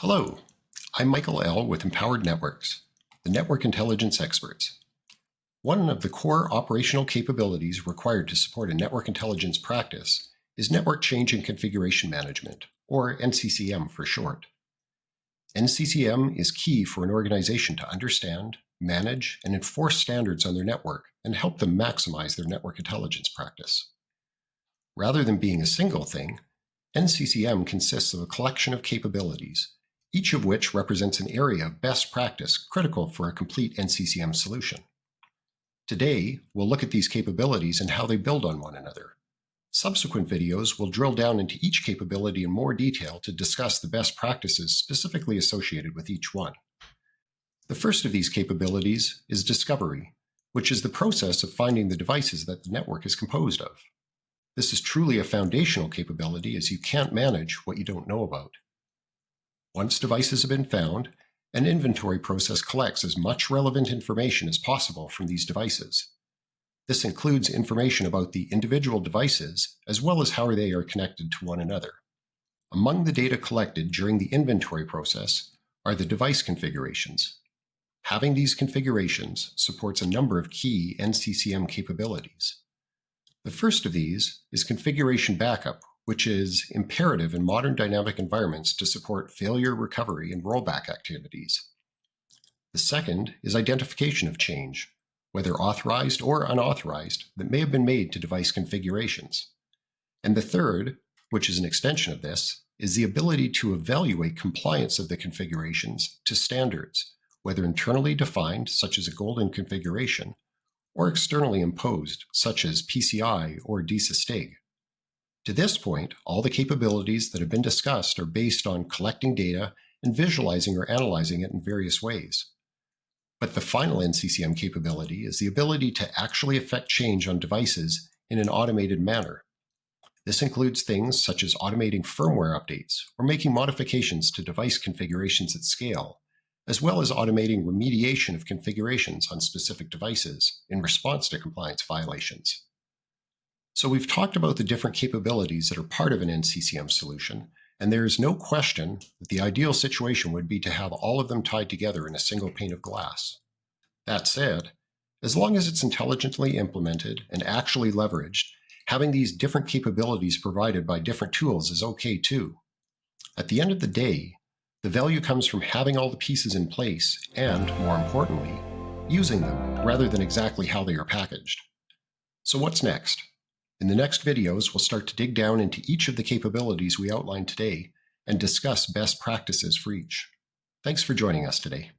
Hello, I'm Michael L. with Empowered Networks, the network intelligence experts. One of the core operational capabilities required to support a network intelligence practice is Network Change and Configuration Management, or NCCM for short. NCCM is key for an organization to understand, manage, and enforce standards on their network and help them maximize their network intelligence practice. Rather than being a single thing, NCCM consists of a collection of capabilities, each of which represents an area of best practice critical for a complete NCCM solution. Today, we'll look at these capabilities and how they build on one another. Subsequent videos will drill down into each capability in more detail to discuss the best practices specifically associated with each one. The first of these capabilities is discovery, which is the process of finding the devices that the network is composed of. This is truly a foundational capability, as you can't manage what you don't know about. Once devices have been found, an inventory process collects as much relevant information as possible from these devices. This includes information about the individual devices, as well as how they are connected to one another. Among the data collected during the inventory process are the device configurations. Having these configurations supports a number of key NCCM capabilities. The first of these is configuration backup, which is imperative in modern dynamic environments to support failure recovery and rollback activities. The second is identification of change, whether authorized or unauthorized, that may have been made to device configurations. And the third, which is an extension of this, is the ability to evaluate compliance of the configurations to standards, whether internally defined, such as a golden configuration, or externally imposed, such as PCI or DISA-STIG. To this point, all the capabilities that have been discussed are based on collecting data and visualizing or analyzing it in various ways. But the final NCCM capability is the ability to actually affect change on devices in an automated manner. This includes things such as automating firmware updates or making modifications to device configurations at scale, as well as automating remediation of configurations on specific devices in response to compliance violations. So we've talked about the different capabilities that are part of an NCCM solution, and there is no question that the ideal situation would be to have all of them tied together in a single pane of glass. That said, as long as it's intelligently implemented and actually leveraged, having these different capabilities provided by different tools is okay too. At the end of the day, the value comes from having all the pieces in place and, more importantly, using them rather than exactly how they are packaged. So what's next? In the next videos, we'll start to dig down into each of the capabilities we outlined today and discuss best practices for each. Thanks for joining us today.